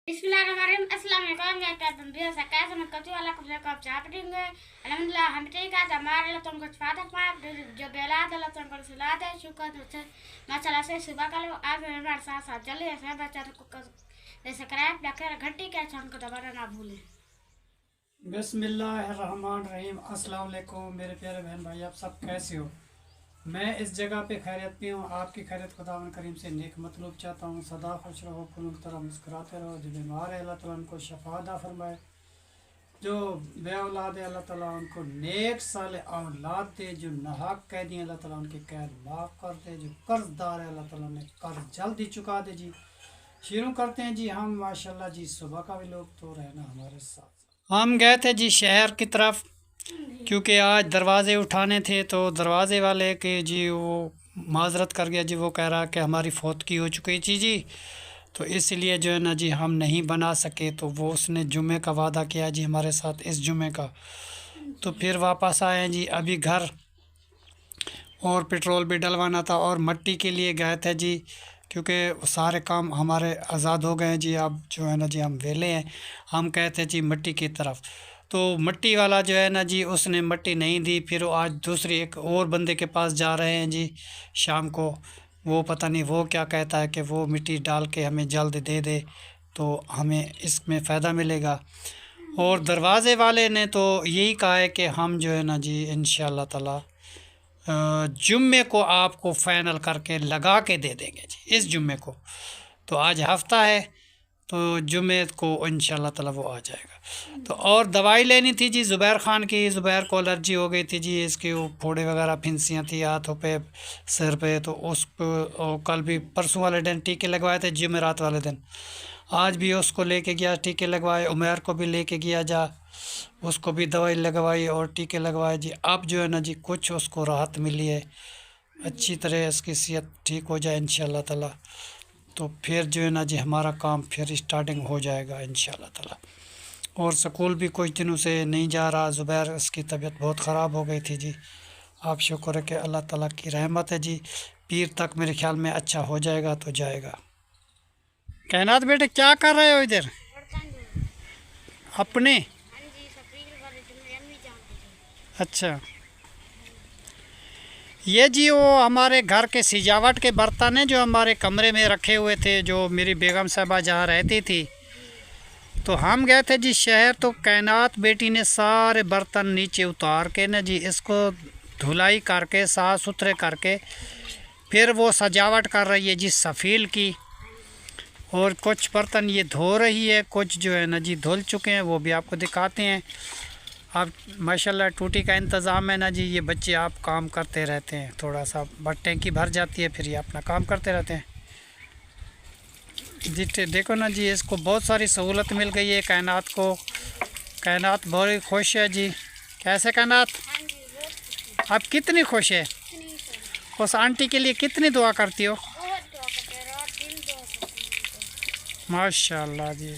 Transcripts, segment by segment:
बिस्मिल्लाहिर्रहमानिर्रहीम। अस्सलाम वालेकुम। मैं कहता हूँ ऐसा कैसे मैं कभी वाला कुछ लेकर आप चाप देंगे। अल्हम्दुलिल्लाह हम ठीक है। हमारे लिए तुमको फादर पाए जो बेला दे लो तुमको सुला दे शुक्र से माशाल्लाह से सुबह का लो आज हमारे साथ साथ जल्दी ऐसे बच्चा को सब्सक्राइब रखें घंटी के छान को दबाना ना भूलें। बिस्मिल्लाहिर्रहमानिर्रहीम। अस्सलाम वालेकुम मेरे प्यारे बहन भाई, आप सब कैसे हो? मैं इस जगह पे खैरियत पे हूँ। आपकी खैरियत खुदावन करीम से नेक मतलूब चाहता हूँ। सदा खुश रहो, फुल तरह मुस्कुराते रहो। जो बीमार है अल्लाह ताला उनको शफा अता फरमाए। जो बे औलाद है अल्लाह ताला उनको नेक साल औलाद दे। जो नाहक कैदी अल्लाह ताला उनकी कैद माफ़ कर दे। जो कर्जदार है अल्लाह ताला उन्हें कर्ज जल्दी चुका दे जी। शुरू करते हैं जी हम माशाल्लाह जी। सुबह का भी लोग तो रहना हमारे साथ। हम गए थे जी शहर की तरफ, क्योंकि आज दरवाज़े उठाने थे। तो दरवाज़े वाले के जी वो माजरत कर गया जी। वो कह रहा कि हमारी फौतगी हो चुकी थी जी, तो इसलिए जो है ना जी हम नहीं बना सके। तो वो उसने जुमे का वादा किया जी हमारे साथ, इस जुमे का। तो फिर वापस आए हैं जी अभी घर, और पेट्रोल भी डलवाना था और मट्टी के लिए गए थे जी, क्योंकि सारे काम हमारे आज़ाद हो गए हैं जी। अब जो है ना जी हम वेले हैं। हम गए थे जी मट्टी की तरफ। तो मट्टी वाला जो है ना जी उसने मट्टी नहीं दी। फिर वो आज दूसरी एक और बंदे के पास जा रहे हैं जी शाम को। वो पता नहीं वो क्या कहता है कि वो मिट्टी डाल के हमें जल्द दे दे तो हमें इसमें फ़ायदा मिलेगा। और दरवाज़े वाले ने तो यही कहा है कि हम जो है ना जी इंशाअल्लाह ताला जुम्मे को आपको फ़ाइनल करके लगा के दे देंगे जी, इस जुम्मे को। तो आज हफ्ता है, तो जुम्मे को इंशाल्लाह ताला वो आ जाएगा। तो और दवाई लेनी थी जी ज़ुबैर ख़ान की। ज़ुबैर को एलर्जी हो गई थी जी, इसके वो फोड़े वगैरह फिंसियाँ थी हाथों पे सिर पे। तो उसको कल भी परसों वाले दिन टीके लगवाए थे, जुमेरात वाले दिन। आज भी उसको लेके गया, टीके लगवाए। उमैर को भी लेके गया जा, उसको भी दवाई लगवाई और टीके लगवाए जी। अब जो है ना जी कुछ उसको राहत मिली है, अच्छी तरह इसकी सेहत ठीक हो जाए इंशाल्लाह ताला। तो फिर जो है ना जी हमारा काम फिर स्टार्टिंग हो जाएगा इंशाल्लाह ताला। और स्कूल भी कुछ दिनों से नहीं जा रहा ज़ुबैर, इसकी तबीयत बहुत ख़राब हो गई थी जी। आप शुक्र है कि अल्लाह ताला की रहमत है जी। पीर तक मेरे ख्याल में अच्छा हो जाएगा तो जाएगा। कहनात बेटे क्या कर रहे हो इधर अपने? अच्छा, ये जी वो हमारे घर के सजावट के बर्तन हैं जो हमारे कमरे में रखे हुए थे, जो मेरी बेगम साहबा जहाँ रहती थी। तो हम गए थे जी शहर, तो कायनात बेटी ने सारे बर्तन नीचे उतार के ना जी इसको धुलाई करके साफ़ सुथरे करके फिर वो सजावट कर रही है जी सफ़ील की। और कुछ बर्तन ये धो रही है, कुछ जो है ना जी धुल चुके हैं, वो भी आपको दिखाते हैं। अब माशाल्लाह टूटी का इंतज़ाम है ना जी। ये बच्चे आप काम करते रहते हैं, थोड़ा सा बट टैंकी भर जाती है, फिर ये अपना काम करते रहते हैं जी। देखो ना जी इसको बहुत सारी सहूलत मिल गई है कायनात को। कायनात बहुत खुश है जी। कैसे कायनात, आप कितनी खुश है? उस आंटी के लिए कितनी दुआ करती हो? माशाल्लाह जी,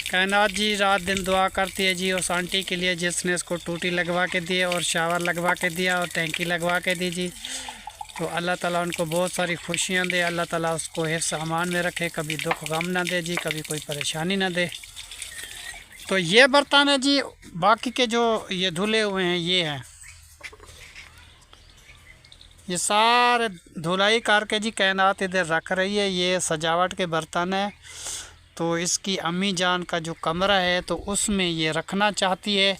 कायनात जी रात दिन दुआ करती है जी उस आंटी के लिए जिसने इसको टूटी लगवा के दी और शावर लगवा के दिया और टैंकी लगवा के दी जी। तो अल्लाह ताला उनको बहुत सारी खुशियाँ दे, अल्लाह ताला उसको हिफ्ज़ अमान में रखे, कभी दुख गम ना दे जी, कभी कोई परेशानी ना दे। तो ये बर्तन है जी, बाकी के जो ये धुले हुए हैं ये हैं, ये सारे धुलाई करके जी कायनात इधर रख रही है। ये सजावट के बर्तन है। तो इसकी अम्मी जान का जो कमरा है तो उसमें ये रखना चाहती है।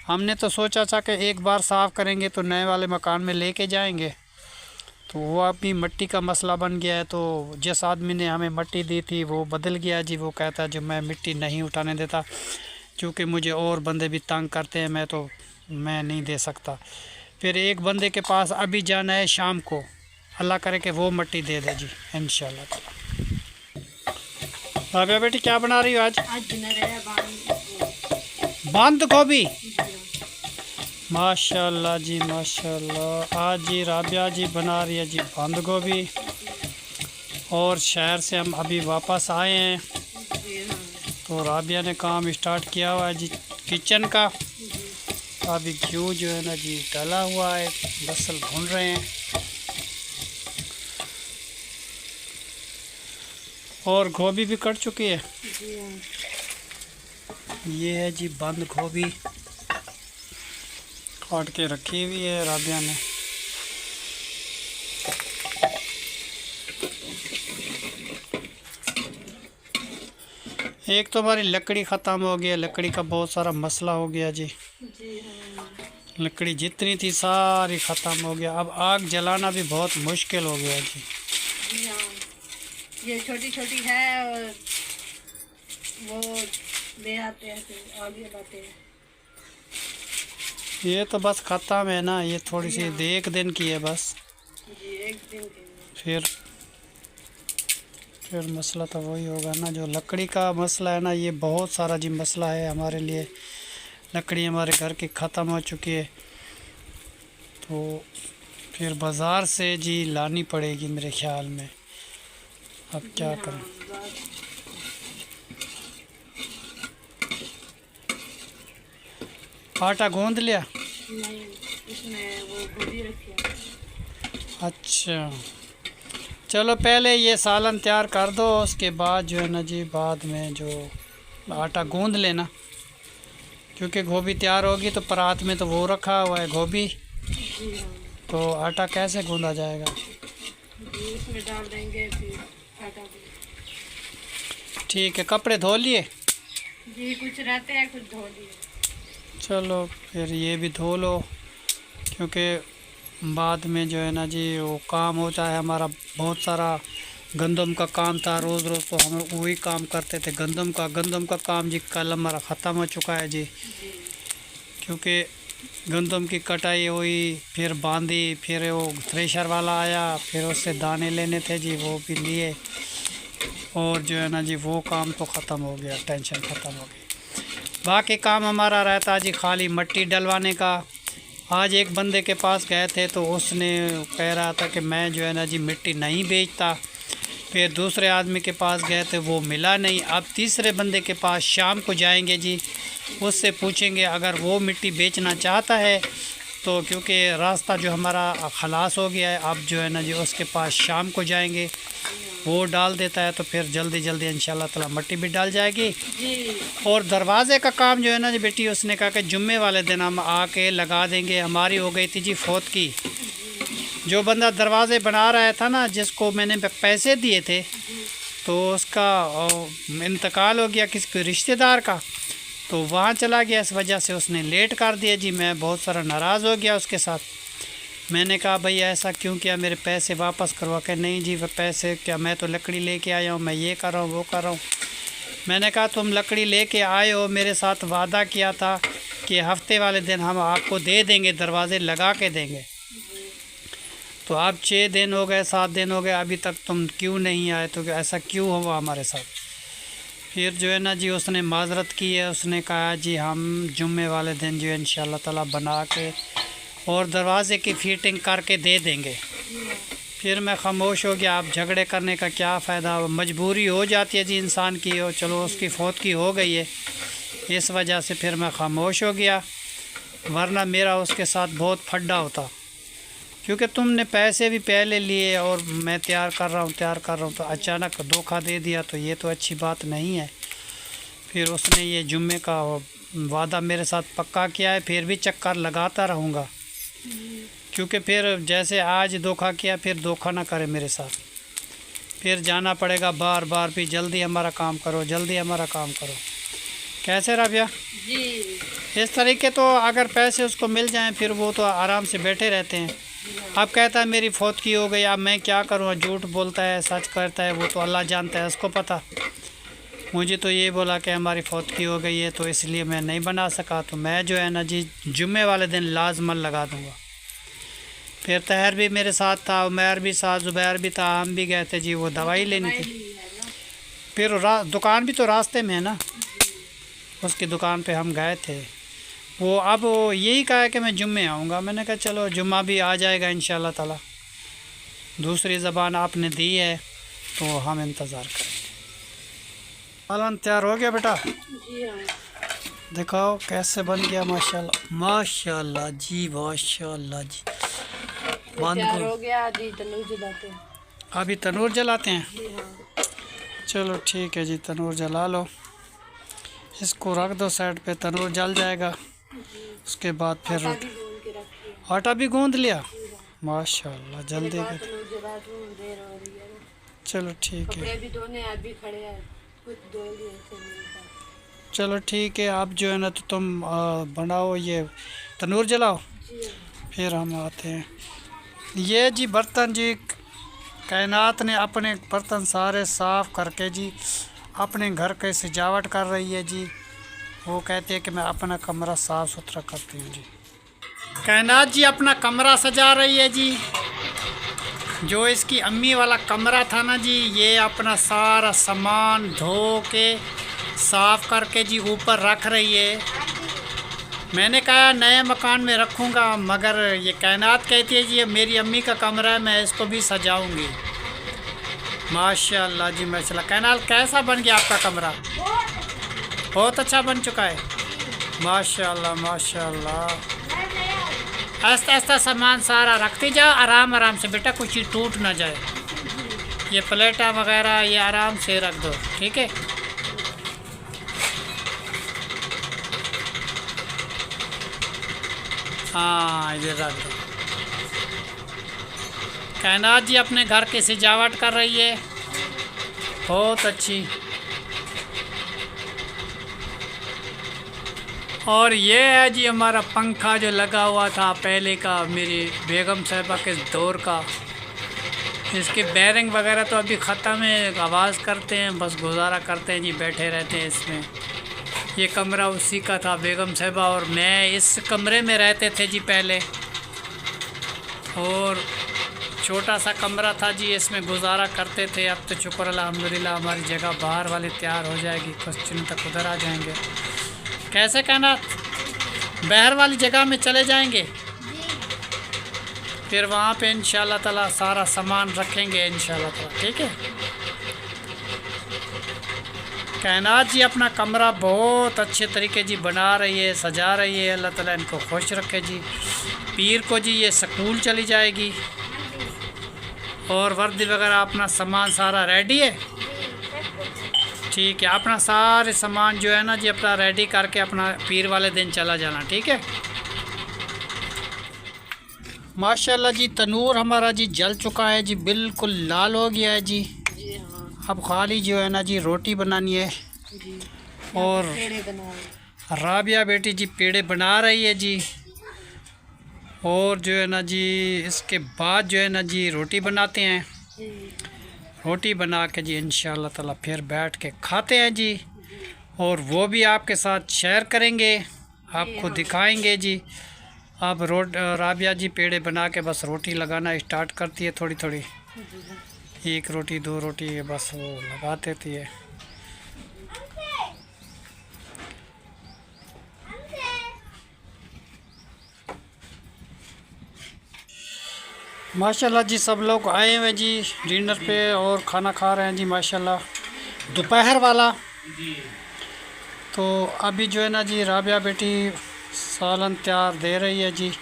हमने तो सोचा था कि एक बार साफ़ करेंगे तो नए वाले मकान में लेके जाएंगे। तो वो अभी मिट्टी का मसला बन गया है। तो जिस आदमी ने हमें मिट्टी दी थी वो बदल गया जी। वो कहता है जो मैं मिट्टी नहीं उठाने देता, क्योंकि मुझे और बंदे भी तंग करते हैं, मैं नहीं दे सकता। फिर एक बंदे के पास अभी जाना है शाम को, अल्लाह करे कि वो मिट्टी दे दे जी इंशाल्लाह ताला। राबिया बेटी क्या बना रही हो आज? बंद गोभी। माशाल्लाह जी माशाल्लाह। आज जी राबिया जी बना रही है जी बंद गोभी। और शहर से हम अभी वापस आए हैं, तो राबिया ने काम स्टार्ट किया हुआ है जी किचन का। अभी घी जो है ना जी डाला हुआ है, बसल भून रहे हैं। और गोभी भी कट चुकी है। जी हाँ। ये है जी बंद गोभी काट के रखी हुई है राबिया ने। एक तो हमारी लकड़ी ख़त्म हो गई है, लकड़ी का बहुत सारा मसला हो गया जी। जी हाँ। लकड़ी जितनी थी सारी ख़त्म हो गया। अब आग जलाना भी बहुत मुश्किल हो गया जी। जी हाँ। ये छोटी छोटी है और वो ले आते हैं फिर आग जलाते हैं। ये तो बस ख़त्म है ना, ये थोड़ी सी एक दिन की है बस। जी एक दिन के लिए। फिर मसला तो वही होगा ना, जो लकड़ी का मसला है ना, ये बहुत सारा जी मसला है हमारे लिए। लकड़ी हमारे घर की ख़त्म हो चुकी है, तो फिर बाज़ार से जी लानी पड़ेगी मेरे ख्याल में। अब क्या करें। आटा गूंद लिया? नहीं, इसमें वो गोभी रखी है। अच्छा चलो पहले ये सालन तैयार कर दो, उसके बाद जो है ना जी बाद में जो आटा गूंद लेना, क्योंकि गोभी तैयार होगी तो परात में तो वो रखा हुआ है गोभी, जी हाँ। तो आटा कैसे गूंदा जाएगा। जी इसमें डाल देंगे फिर आटा भी। ठीक है। कपड़े धो लिए? जी कुछ रहते हैं, कुछ धो लिए। चलो फिर ये भी धो लो, क्योंकि बाद में जो है ना जी वो काम होता है हमारा। बहुत सारा गंदम का काम था, रोज़ रोज़ तो हम वही काम करते थे गंदम का काम जी कल हमारा ख़त्म हो चुका है जी। क्योंकि गंदम की कटाई हुई, फिर बांधी, फिर वो थ्रेशर वाला आया, फिर उससे दाने लेने थे जी, वो भी लिए, और जो है ना जी वो काम तो ख़त्म हो गया, टेंशन ख़त्म हो गई। बाकी काम हमारा रहता जी खाली मट्टी डलवाने का। आज एक बंदे के पास गए थे तो उसने कह रहा था कि मैं जो है ना जी मिट्टी नहीं बेचता। फिर दूसरे आदमी के पास गए थे, वो मिला नहीं। अब तीसरे बंदे के पास शाम को जाएंगे जी, उससे पूछेंगे अगर वो मिट्टी बेचना चाहता है तो, क्योंकि रास्ता जो हमारा खलास हो गया है, अब जो है ना जी उसके पास शाम को जाएंगे, वो डाल देता है तो फिर जल्दी जल्दी इंशाल्लाह ताला मट्टी भी डाल जाएगी। जी। और दरवाज़े का काम जो है ना जी बेटी, उसने कहा कि जुम्मे वाले दिन हम आके लगा देंगे। हमारी हो गई थी जी फौत की। जो बंदा दरवाज़े बना रहा था ना, जिसको मैंने पैसे दिए थे, तो उसका इंतकाल हो गया किसी रिश्तेदार का, तो वहाँ चला गया। इस वजह से उसने लेट कर दिया जी। मैं बहुत सारा नाराज़ हो गया उसके साथ। मैंने कहा भाई ऐसा क्यों किया, मेरे पैसे वापस करवा के। नहीं जी वह पैसे क्या, मैं तो लकड़ी लेके आया हूँ, मैं ये कर रहा हूँ वो कर रहा हूँ। मैंने कहा तुम लकड़ी लेके आए हो, मेरे साथ वादा किया था कि हफ्ते वाले दिन हम आपको दे देंगे, दरवाज़े लगा के देंगे। तो अब 6 दिन हो गए, 7 दिन हो गए, अभी तक तुम क्यों नहीं आए, तो ऐसा क्यों हुआ हमारे साथ। फिर जो है ना जी उसने माजरत की है, उसने कहा जी हम जुम्मे वाले दिन जो है इंशाल्लाह ताला बना के और दरवाज़े की फिटिंग करके दे देंगे। फिर मैं खामोश हो गया। अब झगड़े करने का क्या फ़ायदा, मजबूरी हो जाती है जी इंसान की, और चलो उसकी फौत की हो गई है, इस वजह से फिर मैं खामोश हो गया। वरना मेरा उसके साथ बहुत फड्डा होता, क्योंकि तुमने पैसे भी पहले लिए और मैं तैयार कर रहा हूँ तो अचानक धोखा दे दिया, तो ये तो अच्छी बात नहीं है। फिर उसने ये जुम्मे का वादा मेरे साथ पक्का किया है, फिर भी चक्कर लगाता रहूँगा, क्योंकि फिर जैसे आज धोखा किया फिर धोखा ना करे मेरे साथ। फिर जाना पड़ेगा बार बार भी, जल्दी हमारा काम करो, जल्दी हमारा काम करो। कैसे राबिया जी। इस तरीके तो अगर पैसे उसको मिल जाएं फिर वो तो आराम से बैठे रहते हैं। अब कहता है मेरी फौत की हो गई, अब मैं क्या करूँ, झूठ बोलता है सच करता है, वो तो अल्लाह जानता है, उसको पता। मुझे तो ये बोला कि हमारी फौत की हो गई है, तो इसलिए मैं नहीं बना सका। तो मैं जो है ना जी जुम्मे वाले दिन लाजमन लगा दूँगा। फिर तहर भी मेरे साथ था, उमैर भी साथ, ज़ुबैर भी था, हम भी गए थे जी वो दवाई लेनी थी। फिर दुकान भी तो रास्ते में है ना, उसकी दुकान पे हम गए थे। वो अब यही कहा है कि मैं जुम्मे आऊँगा। मैंने कहा चलो जुम्मा भी आ जाएगा इंशाल्लाह ताला। दूसरी ज़बान आपने दी है तो हम इंतज़ार करेंगे। सालन तैयार हो गया बेटा? जी हाँ। दिखाओ कैसे बन गया। माशाल्लाह माशाल्लाह जी, माशाल्लाह जी। तैयार हो गया जी, तनूर जलाते हैं। अभी तनूर जलाते हैं? जी हाँ। चलो ठीक है जी, तनूर जला लो, इसको रख दो साइड पे, तनूर जल जाएगा। उसके बाद फिर आटा भी गूंद के रखी है। आटा भी गूंद लिया, माशाल्लाह जल्दी बात कर। तनूर जला दूं, देर हो रही है ना। चलो ठीक है, कपड़े भी धोने अभी खड़े हैं, कुछ धो लिए थे मेरे पास। चलो ठीक है। आप जो है ना तो तुम बनाओ, ये तनूर जलाओ, जी फिर हम आते हैं। ये जी बर्तन जी, कायनात ने अपने बर्तन सारे साफ़ करके जी अपने घर के सजावट कर रही है जी। वो कहते हैं कि मैं अपना कमरा साफ़ सुथरा करती हूँ जी। कायनात जी अपना कमरा सजा रही है जी। जो इसकी अम्मी वाला कमरा था ना जी, ये अपना सारा सामान धो के साफ़ करके जी ऊपर रख रही है। मैंने कहा नए मकान में रखूँगा, मगर ये कायनात कहती है जी ये मेरी अम्मी का कमरा है, मैं इसको भी सजाऊँगी। माशाल्लाह जी माशाल्लाह। कायनात कैसा बन गया आपका कमरा? बहुत अच्छा बन चुका है, माशाल्लाह माशाल्लाह। आस्ता आस्ता सामान सारा रखते जाओ, आराम आराम से बेटा, कुछ चीज़ टूट ना जाए। ये प्लेटा वगैरह ये आराम से रख दो, ठीक है। हाँ इधर रख दो। कायनात जी अपने घर की सजावट कर रही है, बहुत अच्छी। और ये है जी हमारा पंखा जो लगा हुआ था पहले का, मेरी बेगम साहिबा के दौर का। इसके बैरिंग वगैरह तो अभी ख़त्म है, आवाज़ करते हैं, बस गुजारा करते हैं जी, बैठे रहते हैं इसमें। ये कमरा उसी का था, बेगम साहिबा और मैं इस कमरे में रहते थे जी पहले। और छोटा सा कमरा था जी, इसमें गुजारा करते थे। अब तो शुक्र अल्हम्दुलिल्लाह हमारी जगह बाहर वाली तैयार हो जाएगी, कुछ दिन तक उधर आ जाएंगे। कैसे कहना, बाहर वाली जगह में चले जाएंगे, फिर वहाँ पे इंशाल्लाह ताला सारा सामान रखेंगे इंशाल्लाह ताला, ठीक है। कायनात जी अपना कमरा बहुत अच्छे तरीके जी बना रही है, सजा रही है। अल्लाह ताला इनको खुश रखे जी। पीर को जी ये स्कूल चली जाएगी। और वर्दी वगैरह अपना सामान सारा रेडी है, ठीक है। अपना सारे सामान जो है ना जी अपना रेडी करके अपना पीर वाले दिन चला जाना, ठीक है। माशाल्लाह जी तनूर हमारा जी जल चुका है जी, बिल्कुल लाल हो गया है जी। जी हाँ अब खाली जो है ना जी रोटी बनानी है। जी। और पेड़े बनाए, राबिया बेटी जी पेड़े बना रही है जी। और जो है ना जी इसके बाद जो है ना जी रोटी बनाते हैं। जी रोटी बना के जी इंशाल्लाह ताला फिर बैठ के खाते हैं जी। और वो भी आपके साथ शेयर करेंगे, आपको दिखाएंगे जी। अब राबिया जी पेड़े बना के बस रोटी लगाना स्टार्ट करती है, थोड़ी थोड़ी, एक रोटी दो रोटी बस वो लगा देती है। माशाल्लाह जी सब लोग आए हुए जी डिनर पे और खाना खा रहे हैं जी माशाल्लाह, दोपहर वाला। तो अभी जो है ना जी राबिया बेटी सालन तैयार दे रही है जी।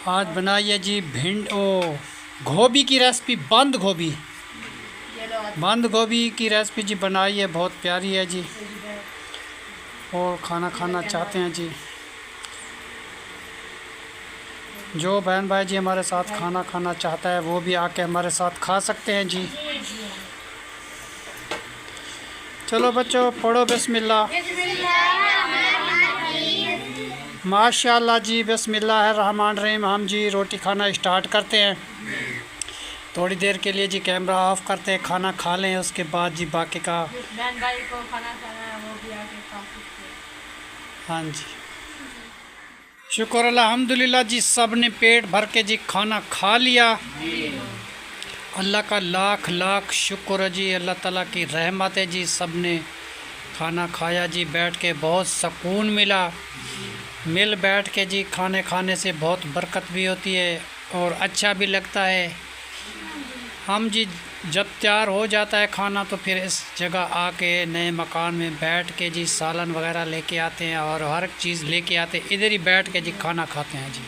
आज बनाई है जी गोभी की रेसिपी, बंद गोभी, बंद गोभी की रेसिपी जी बनाई है, बहुत प्यारी है जी। और खाना खाना चाहते हैं जी, जो बहन भाई जी हमारे साथ खाना खाना चाहता है वो भी आके हमारे साथ खा सकते हैं जी। चलो बच्चों पढ़ो बिस्मिल्लाह। माशाल्लाह जी बिस्मिल्लाहिर्रहमानिर्रहीम। हम जी रोटी खाना स्टार्ट करते हैं, थोड़ी देर के लिए जी कैमरा ऑफ करते हैं, खाना खा लें, उसके बाद जी बाकी का बहन भाई को खाना खाना है वो भी आके खा सकते हैं। हाँ जी शुक्र अल्हम्दुलिल्लाह जी, सब ने पेट भर के जी खाना खा लिया। अल्लाह का लाख लाख शुक्र है जी, अल्लाह ताला की रहमत है जी। सब ने खाना खाया जी, बैठ के बहुत सुकून मिला। मिल बैठ के जी खाने खाने से बहुत बरकत भी होती है और अच्छा भी लगता है। हम जी जब तैयार हो जाता है खाना तो फिर इस जगह आके नए मकान में बैठ के जी सालन वगैरह लेके आते हैं और हर चीज़ लेके आते हैं, इधर ही बैठ के जी खाना खाते हैं जी।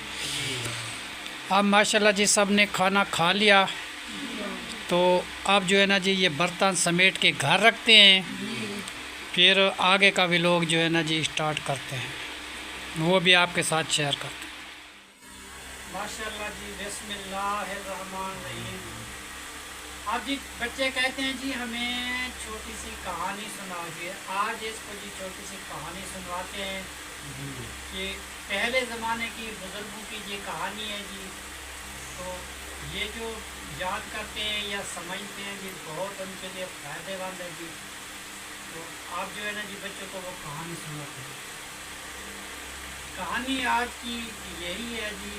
अब माशाल्लाह जी सब ने खाना खा लिया, तो अब जो है ना जी ये बर्तन समेट के घर रखते हैं, फिर आगे का भी लोग जो है ना जी स्टार्ट करते हैं, वो भी आपके साथ शेयर करते हैं। माशाल्लाह जी, बिस्मिल्लाहिर्रहमानिर्रहीम। अब जी बच्चे कहते हैं जी हमें छोटी सी कहानी सुनाओ जी। आज इसको जी छोटी सी कहानी सुनवाते हैं कि पहले ज़माने की बुज़ुर्गों की ये कहानी है जी। तो ये जो याद करते हैं या समझते हैं जी, बहुत उनके लिए फ़ायदेमंद है जी। तो आप जो है ना जी बच्चों को वो कहानी सुनाते हैं। कहानी आज की यही है जी,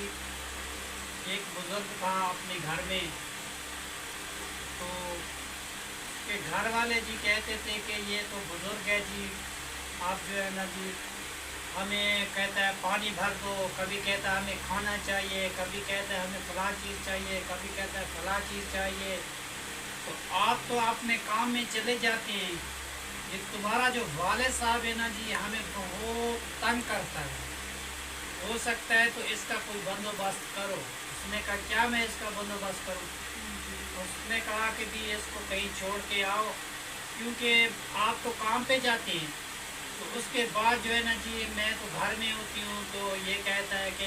एक बुज़ुर्ग था अपने घर में, तो के घर वाले जी कहते थे कि ये तो बुज़ुर्ग है जी, आप जो है ना जी हमें कहता है पानी भर दो, कभी कहता है हमें खाना चाहिए, कभी कहता है हमें फला चीज़ चाहिए, कभी कहता है फला चीज़ चाहिए। तो आप तो अपने काम में चले जाते हैं, ये तुम्हारा जो वालिद साहब है ना जी हमें बहुत तंग करता है, हो सकता है तो इसका कोई बंदोबस्त करो। उसने कहा क्या मैं इसका बंदोबस्त करूं? उसने कहा कि भी इसको कहीं छोड़ के आओ, क्योंकि आप तो काम पे जाते हैं। तो उसके बाद जो है ना जी मैं तो घर में होती हूँ, तो ये कहता है कि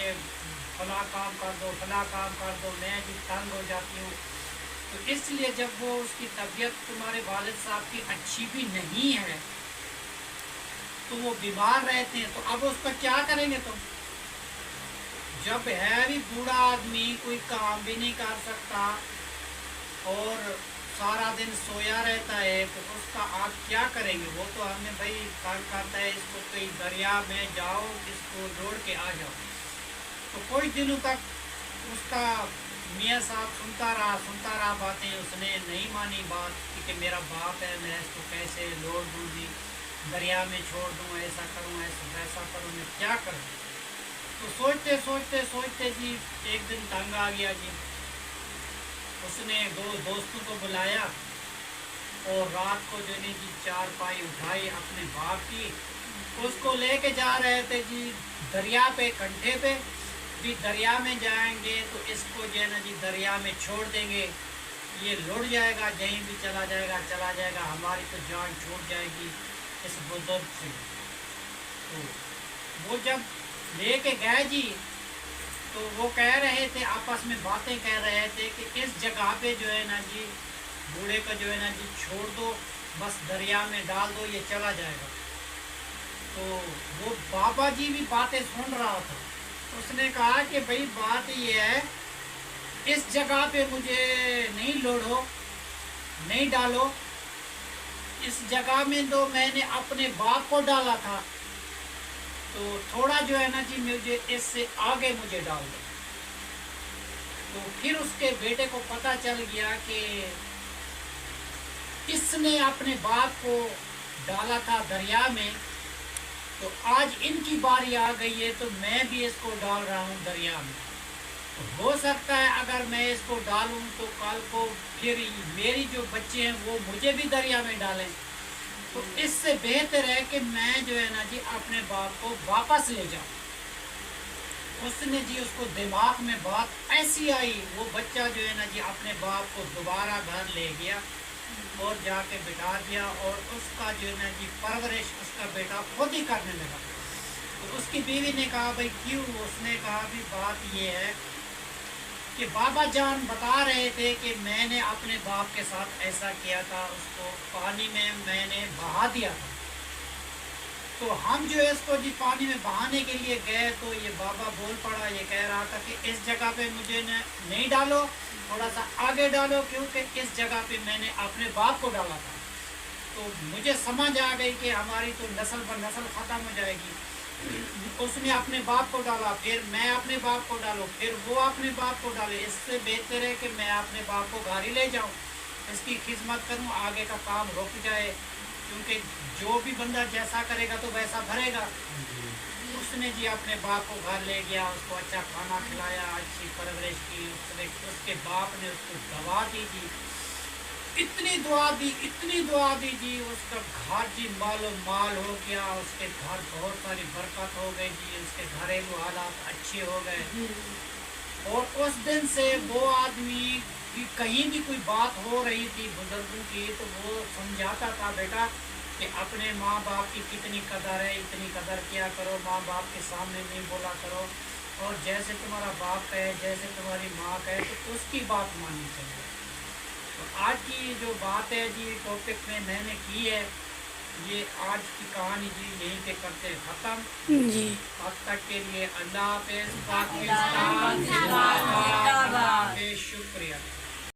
फला काम कर दो, फला काम कर दो, मैं भी तंग हो जाती हूँ। तो इसलिए जब वो उसकी तबीयत तुम्हारे वालिद साहब की अच्छी भी नहीं है, तो वो बीमार रहते हैं, तो अब उसका क्या करेंगे तुम? जब है भी बूढ़ा आदमी, कोई काम भी नहीं कर सकता और सारा दिन सोया रहता है, तो उसका आप क्या करेंगे? वो तो हमें भाई तंग करता है, इसको कहीं दरिया में जाओ, इसको जोड़ के आ जाओ। तो कुछ दिनों तक उसका मियाँ साहब सुनता रहा बातें। उसने नहीं मानी बात कि मेरा बाप है, मैं इसको कैसे लोड़ दूँ जी, दरिया में छोड़ दूँ, ऐसा करूँ, ऐसा वैसा करूँ, मैं क्या करूँ? तो सोचते जी एक दिन तंग आ गया जी। उसने दो दोस्तों को बुलाया और रात को जो है जी चारपाई उठाई अपने बाप की, उसको लेके जा रहे थे जी दरिया पे, कंठे पे। भी दरिया में जाएंगे तो इसको जो है ना जी दरिया में छोड़ देंगे, ये लुढ़ जाएगा, कहीं भी चला जाएगा, हमारी तो जान छूट जाएगी इस बुजुर्ग से। तो वो जब लेके गए जी, तो वो कह रहे थे, आपस में बातें कर रहे थे कि इस जगह पे जो है ना जी बूढ़े को जो है ना जी छोड़ दो, बस दरिया में डाल दो, ये चला जाएगा। तो वो बाबा जी भी बातें सुन रहा था। उसने कहा कि भाई बात ये है, इस जगह पे मुझे नहीं लोड़ो, नहीं डालो, इस जगह में तो मैंने अपने बाप को डाला था, तो थोड़ा जो है ना जी मुझे इससे आगे मुझे डाल दो। तो फिर उसके बेटे को पता चल गया कि इसने अपने बाप को डाला था दरिया में, तो आज इनकी बारी आ गई है, तो मैं भी इसको डाल रहा हूँ दरिया में। तो हो सकता है अगर मैं इसको डालूं तो कल को फिर मेरी जो बच्चे हैं वो मुझे भी दरिया में डालें। तो इससे बेहतर है कि मैं जो है ना जी अपने बाप को वापस ले जाऊं। उसने जी उसको दिमाग में बात ऐसी आई, वो बच्चा जो है ना जी अपने बाप को दोबारा घर ले गया और जाके बिठा दिया, और उसका जो है ना जी परवरिश उसका बेटा खुद ही करने लगा। तो उसकी बीवी ने कहा भाई क्यों? उसने कहा भी बात ये है कि बाबा जान बता रहे थे कि मैंने अपने बाप के साथ ऐसा किया था, उसको पानी में मैंने बहा दिया था। तो हम जो है इसको जी पानी में बहाने के लिए गए, तो ये बाबा बोल पड़ा, ये कह रहा था कि इस जगह पे मुझे नहीं डालो, थोड़ा सा आगे डालो, क्योंकि इस जगह पे मैंने अपने बाप को डाला था। तो मुझे समझ आ गई कि हमारी तो नस्ल ब नस्ल ख़त्म हो जाएगी। उसने अपने बाप को डाला, फिर मैं अपने बाप को डालूं, फिर वो अपने बाप को डाले। इससे बेहतर है कि मैं अपने बाप को घर ही ले जाऊं, इसकी खिदमत करूं, आगे का काम रुक जाए, क्योंकि जो भी बंदा जैसा करेगा तो वैसा भरेगा। उसने जी अपने बाप को घर ले गया, उसको अच्छा खाना खिलाया, अच्छी परवरिश की। उसके बाप ने उसको दवा दी जी, इतनी दुआ दी जी, उसका घर जी मालो माल हो गया, उसके घर बहुत सारी बरकत हो गई जी, उसके घरेलू हालात अच्छे हो गए। और उस दिन से वो आदमी कि कहीं भी कोई बात हो रही थी बुजुर्गों की तो वो समझाता था बेटा कि अपने माँ बाप की कितनी कदर है, इतनी कदर किया करो, माँ बाप के सामने नहीं बोला करो, और जैसे तुम्हारा बाप कहे, जैसे तुम्हारी माँ कहे तो उसकी बात माननी चाहिए। तो आज की जो बात है जी टॉपिक में मैंने की है, ये आज की कहानी जी यहीं पे करते हैं खत्म जी। अब तक के लिए अल्लाह हाफिज़, पाकिस्तान जिंदाबाद, शुक्रिया।